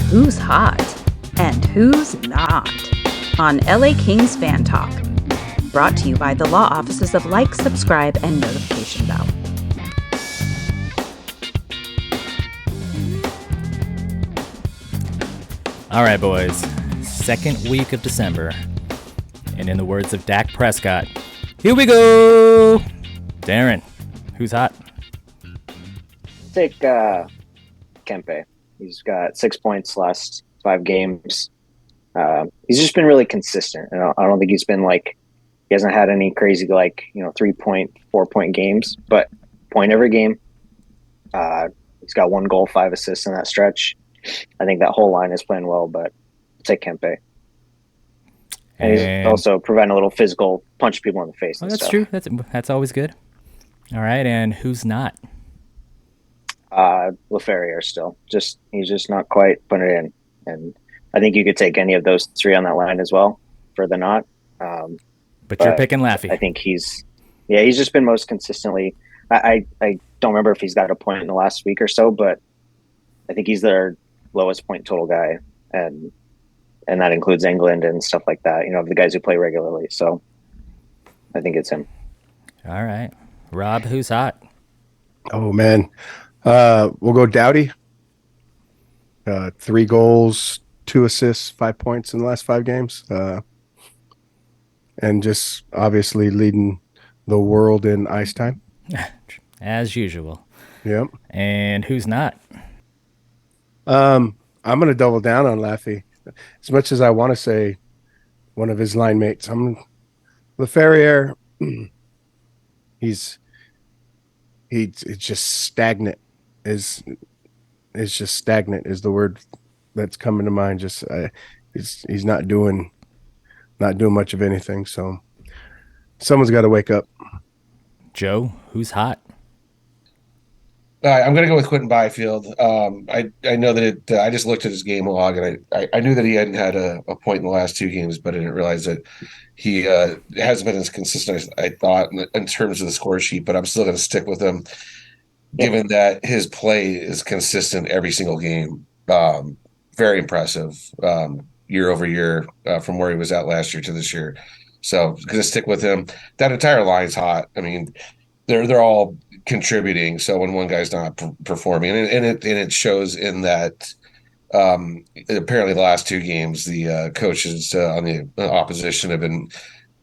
Who's hot and who's not on LA Kings Fan Talk. Brought to you by the law offices of Like, Subscribe, and Notification Bell. All right, boys. Second week of December. And in the words of Dak Prescott, here we go! Darren, who's hot? Take Kempe. He's got 6 points last 5 games. He's just been really consistent. And I don't think he's been he hasn't had any crazy 3-point, 4-point games, but point every game. He's got 1 goal, 5 assists in that stretch. I think that whole line is playing well, but I'll take Kempe. And he's also providing a little physical, punch people in the face. That's true. That's always good. All right, and who's not? LaFerriere still. He's just not quite putting it in. And I think you could take any of those 3 on that line as well for the not. But you're picking Laffy. I think he's just been most consistently. I don't remember if he's got a point in the last week or so, but I think he's their lowest point total guy. And that includes England and stuff like that, the guys who play regularly. So I think it's him. All right. Rob, who's hot? Oh, man. We'll go Doughty. 3 goals, 2 assists, 5 points in the last 5 games. And just obviously leading the world in ice time. As usual. Yep. And who's not? I'm going to double down on Laffy. As much as I want to say one of his line mates, LaFerriere, he's just stagnant. Is just stagnant is the word that's coming to mind. Just he's not doing much of anything. So someone's got to wake up. Joe, who's hot? I'm going to go with Quentin Byfield. I know that I just looked at his game log, and I knew that he hadn't had a point in the last 2 games, but I didn't realize that he hasn't been as consistent as I thought in terms of the score sheet. But I'm still going to stick with him, given that his play is consistent every single game. Very impressive year over year from where he was at last year to this year. So going to stick with him. That entire line's hot. I mean, they're all contributing. So when one guy's not performing, and it shows in that apparently the last 2 games, the coaches on the opposition have been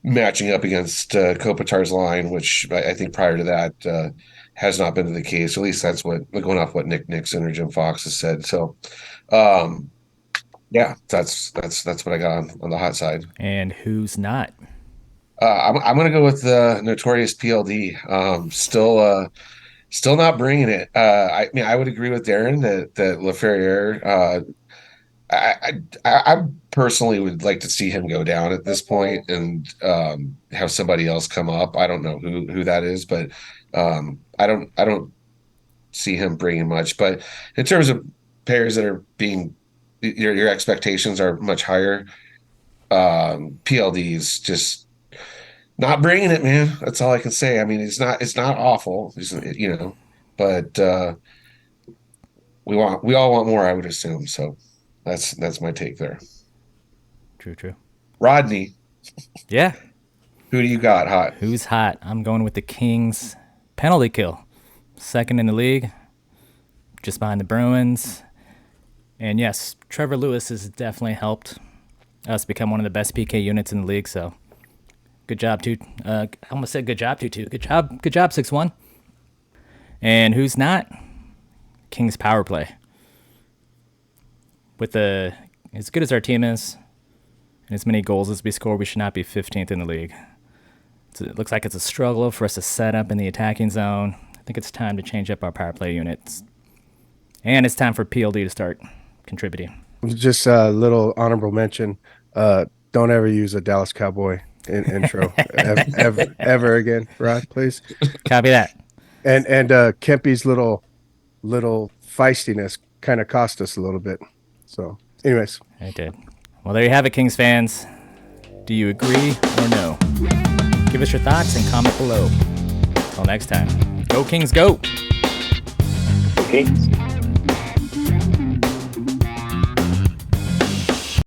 matching up against Kopitar's line, which I think prior to that has not been the case. At least that's what going off what Nick Nixon or Jim Fox has said. So yeah, that's what I got on the hot side. And who's not? I'm going to go with the notorious PLD. Still not bringing it. I mean, I would agree with Darren that LaFerriere. I personally would like to see him go down at this point and have somebody else come up. I don't know who that is, but I don't see him bringing much. But in terms of players that are being your expectations are much higher. PLD's just not bringing it, man. That's all I can say. I mean, it's not awful, but we all want more, I would assume. So that's my take there. True. Rodney. Yeah. Who do you got hot? Who's hot? I'm going with the Kings penalty kill. 2nd in the league, just behind the Bruins. And yes, Trevor Lewis has definitely helped us become one of the best PK units in the league. So good job, Toot. I almost said good job, Toot. Good job, 6-1. And who's not? Kings power play. With as good as our team is, and as many goals as we score, we should not be 15th in the league. It looks like it's a struggle for us to set up in the attacking zone. I think it's time to change up our power play units. And it's time for PLD to start contributing. Just a little honorable mention. Don't ever use a Dallas Cowboy intro ever again, Rod, please. Copy that. And Kempe's little feistiness kind of cost us a little bit. So, anyways. It did. Well, there you have it, Kings fans. Do you agree or no? Give us your thoughts and comment below. Until next time, go Kings, go! Go Kings.